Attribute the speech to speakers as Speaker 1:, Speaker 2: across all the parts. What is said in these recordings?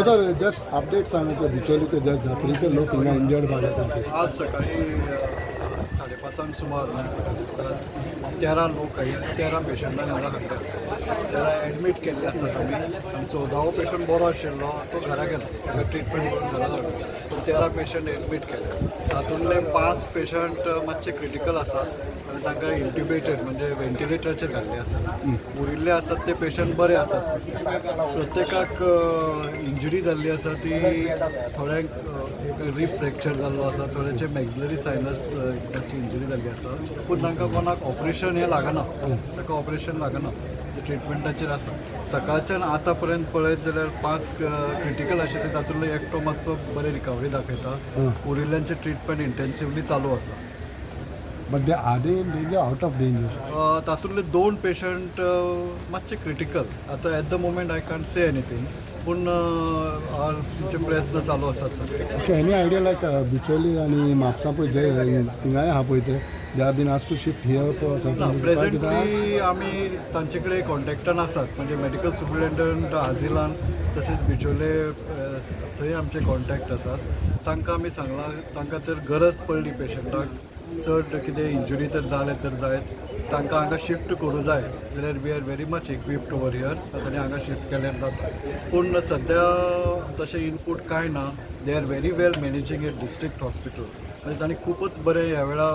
Speaker 1: Sir just update सांगा की बिचोलीचे just जात्रेचे लोक हिंगा इंजर्ड झाले त्यांचे
Speaker 2: आज सकाळी 5:30 सुमार 13 लोक आहेत 13 पेशंटांनी हांगा हाडल्या तेरा एडमीट केल्ले आसात आमी आनी 14वो पेशंट बरो आशिल्लो तो घरा गेलो ताका ट्रिटमेंट करून घरा धाडलो पूण 13 पेशंट एडमीट केले तातूंतले 5 पेशंट मातशे क्रिटिकल आसात आनी तांकां इंट्युबेटेड म्हणजे वेंटिलेटराचेर घाल्ले आसात उरिल्ले आसात ते पेशंट बरे आसात सध्या प्रत्येकाक इंजुरी जाल्ली आसा ती थोड्यांक रिब फ्रॅक्चर जाल्लो आसा थोड्यांचे मॅक्सिलरी सायनस इंजुरी जाल्ली आसा पूण तांकां कोणाक ऑपरेशन हें लागना ताका ऑपरेशन लागना ट्रिटमेंटाचेर आसा सकाळच्यान आतां पर्यंत पळयत जाल्यार 5 क्रिटिकल आशिल्ले तातूंतलो एकटो मातसो बरे रिकवरी दाखयता उरिल्ल्यांचे ट्रिटमेंट इंटेन्सिवली चालू आसा
Speaker 1: but they are they in danger out of danger
Speaker 2: तातूंतले 2 पेशंट मातशे क्रिटिकल आतां at the moment I can't say anything पूण तुमचे प्रयत्न चालू आसात सगळे
Speaker 1: okay any idea like Bicholim आनी म्हापसा पळय जे थिंगाय आहा पळय ते they are been asked to shift here for something
Speaker 2: presently आमी तांचे कडेन कॉन्टॅक्टान आसात म्हणजे मेडिकल सुपरिटेंडंट आजिलान तशेंच बिचोले थंय आमचे कॉन्टॅक्ट आसात तांकां आमी सांगलां तांकां तर गरज पडली पेशंटाक चड कितें इंजुरी तर जाले तर जायत तांकां हांगा शिफ्ट करूं जाय जाल्यार we are very much equipped over here तांणी हांगा शिफ्ट केल्यार जाता पूण सद्या तशें इनपूट कांय ना they are very well managing at district hospital म्हणजे तांणी खूबच बरें ह्या वेळा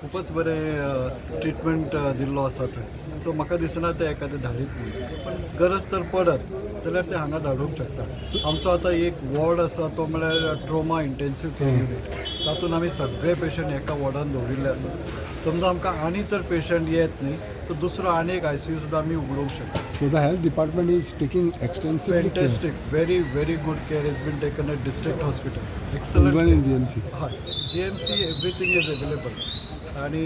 Speaker 2: खूबच बरें ट्रिटमेंट दिल्लो आसा थंय सो म्हाका दिसना ते एखादें धाडीत म्हणून पण गरज तर पडत जाल्यार ते हांगा धाडूंक शकता आमचो आतां एक वॉर्ड आसा तो म्हळ्यार ट्रोमा इंटेन्सीव केअर युनिट तातूंत आमी सगळे पेशंट एका वॉर्डान दवरिल्ले आसात समजा आमकां आनी तर पेशंट येत न्ही तर दुसरो आनी एक ICU सुद्दां आमी उगडूंक शकता
Speaker 1: so the health department is taking extensive
Speaker 2: fantastic very good care is been taken at district hospitals excellent
Speaker 1: in GMC
Speaker 2: हय GMC एवरीथींग इज अवेलेबल आणि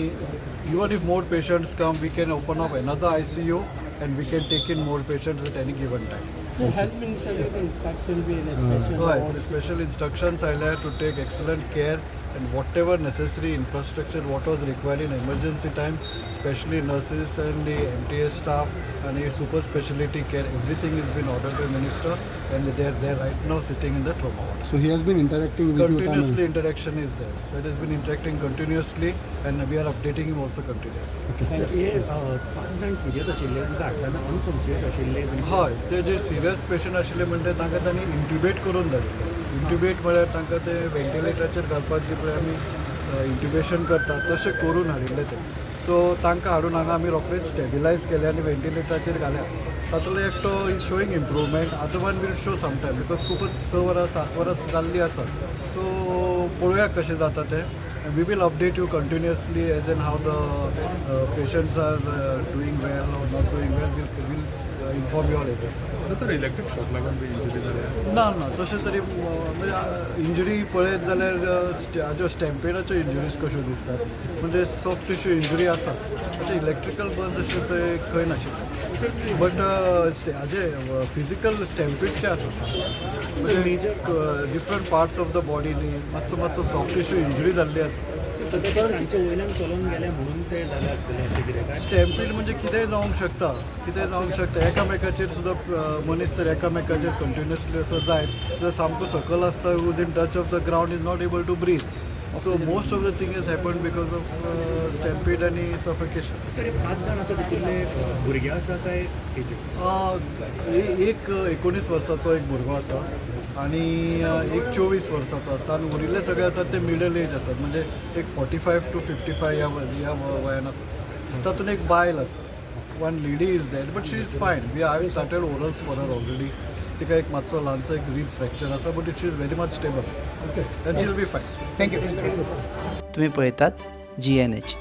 Speaker 2: even if more patients come we can open up another ICU and we can take in more patients at any given time.
Speaker 3: So health minister instruction be in a special
Speaker 2: Right, the special instructions I had to take excellent care and whatever necessary infrastructure what was required in emergency time, especially nurses and the MTS staff and the super specialty care, everything has been ordered by minister and they are there right now sitting in the trauma ward.
Speaker 1: So he has been interacting with
Speaker 2: Continuously interaction is there. So it has been interacting continuously and we are updating him also continuously. हय ते जे serious patient आशिल्ले म्हणजे तांकां तांणी इंट्युबेट करून धाडले इंट्युबेट म्हळ्यार तांकां ते वेंटिलेटराचेर घालपाक जे पळय आमी इंट्युबेशन करतात तशें करून हाडिल्ले ते सो तांकां हाडून हांगा आमी रोखडेच स्टेबिलायज केले आनी वेंटिलेटराचेर घाल्या तातूंतलो एकटो is showing improvement other one will show sometime because खूबच 6 वरां 7 वरां जाल्लीं आसा सो पळोवया कशें जाता तें we will update you continuously as in how the patients are doing well or not doing well. We'll inform you all later.
Speaker 4: तर इलेक्ट्रिक शॉक लागून बी इंजुरी जाल्या
Speaker 2: ना तशें तरी म्हणजे इंजुरी पळयत जाल्यार हाज्यो स्टॅम्पेडाच्यो इंजुरीज कश्यो दिसतात म्हणजे सॉफ्ट टिश्यू इंजुरी आसा तशें इलेक्ट्रिकल बर्न्स अशें थंय खंय नाशिल्ले बट हाजे फिजिकल स्टॅम्पेडचे आसा म्हणजे different parts of the body न्ही मातसो सॉफ्ट टिश्यू इंजुरी जाल्ली आसा स्टॅम्पीड म्हणजे कितेंय जावंक शकता एकामेकाचेर सुद्दां मनीस तर एकामेकाचेर कंटिन्युअसली असो जायत जर सामको सकल आसता use in touch of the ground is not able to breathe so most of the thing is happen because of stampede आणि सफोकेशन
Speaker 4: 5 जाण आसा तितूंतले भुरगे आसा काय
Speaker 2: एक 19 वर्साचो एक भुरगो आसा आणि एक 24 वर्साचो आसा आणि उरिल्ले सगळे आसात ते मिडल एज आसात म्हणजे एक 45 to 55 ह्या वयान आसात तातूंत एक बायल आसा one lady is that but she is fine we have started orals for her already तिका एक मातसो ल्हानसो एक रिब फ्रॅक्चर आसा but she is very much stable okay that she will be fine
Speaker 5: thank you. तुम्ही पळयतात GNH.